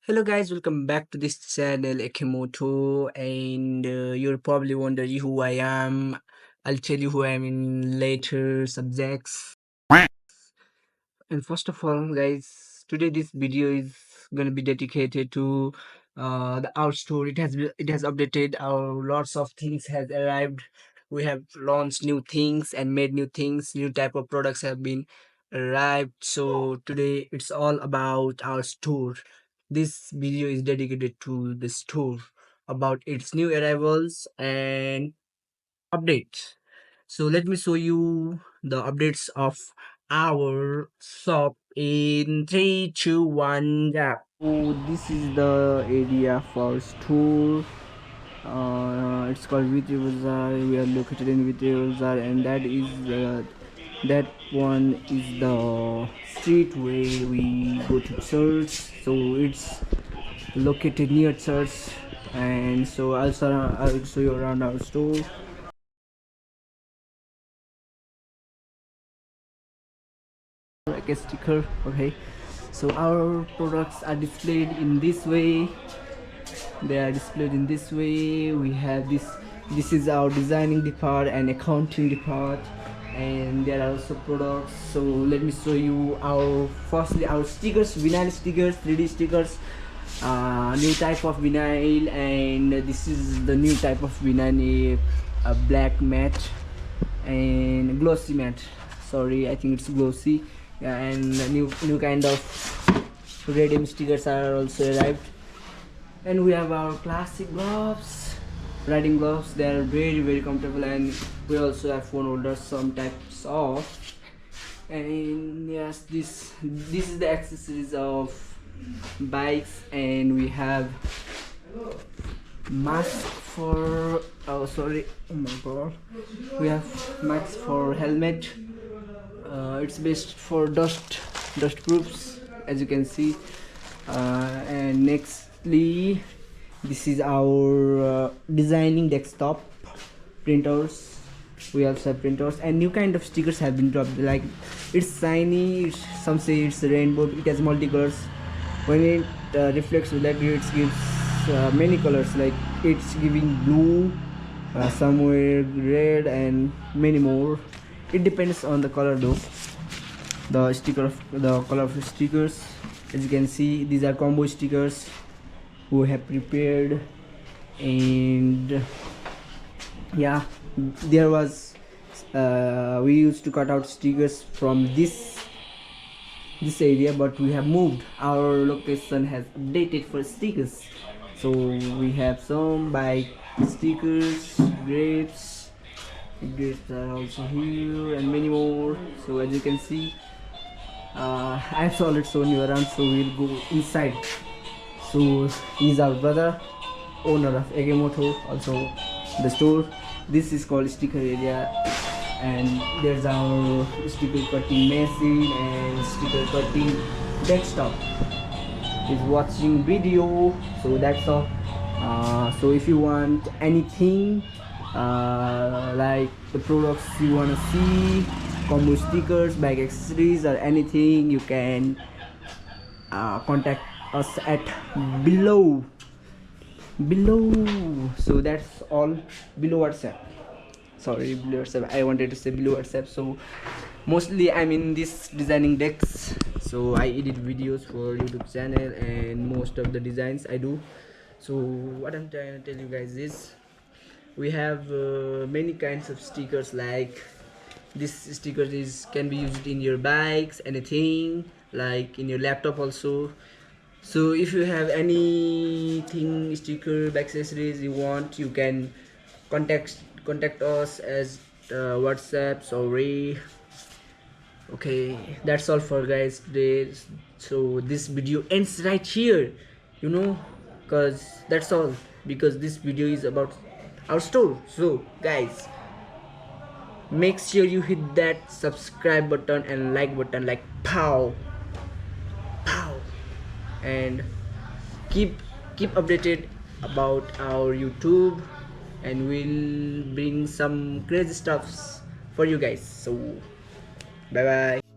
Hello guys, welcome back to this channel AK MOTO, and you're probably wondering who I am. I'll tell you who I am in later subjects. And first of all, guys, today this video is gonna be dedicated to our store. It has updated. Our lots of things has arrived. We have launched new things and made new things. New type of products have been arrived. So today it's all about our store. This video is dedicated to the store, about its new arrivals and updates. So let me show you the updates of our shop in 3, 2, 1. Yeah. So this is the area for store. It's called Vitri Bazaar. We are located in Vitri Bazaar, and that one is the street where we go to church. So it's located near church, and so I'll show you around our store. Like a sticker. Okay, so our products are displayed in this way. They are displayed in this way. We have this is our designing depart and accounting depart, and there are also products. So let me show you our stickers, vinyl stickers, 3D stickers, new type of vinyl, and this is the new type of vinyl, a black matte and glossy matte. Sorry, I think it's glossy. Yeah, and new kind of radium stickers are also arrived. And we have our classic gloves, riding gloves. They are very comfortable, and we also have phone holders, some types of. And yes, this is the accessories of bikes. And we have mask for, oh sorry, oh my god, we have mask for helmet. It's best for dust proofs, as you can see. And nextly, this is our designing desktop printers. We also have printers, and new kind of stickers have been dropped, like it's shiny, some say it's rainbow. It has multicolors. When it reflects with that, it gives many colors, like it's giving blue, somewhere red, and many more. It depends on the color though. The color of the stickers, as you can see, these are combo stickers we have prepared. And yeah, there was we used to cut out stickers from this area, but we have moved. Our location has updated for stickers, so we have some bike stickers, grapes are also here, and many more. So as you can see, I've already shown you around, so we'll go inside. So he's our brother, owner of AK MOTO, also the store. This is called sticker area, and there's our sticker cutting machine and sticker cutting desktop. He's watching video, so that's all. So if you want anything, like the products you want to see, combo stickers, bag accessories, or anything, you can contact us at below. So that's all. Below WhatsApp, sorry, below WhatsApp, I wanted to say below WhatsApp. So mostly I'm in this designing decks, so I edit videos for YouTube channel, and most of the designs I do. So what I'm trying to tell you guys is, we have many kinds of stickers. Like this sticker can be used in your bikes, anything, like in your laptop also. So if you have anything, sticker, accessories you want, you can contact us as WhatsApp. Sorry. Okay, that's all for guys today. So this video ends right here, because that's all, because this video is about our store. So guys, make sure you hit that subscribe button and like button, like pow pow, and keep updated about our YouTube, and we'll bring some crazy stuffs for you guys. So bye bye.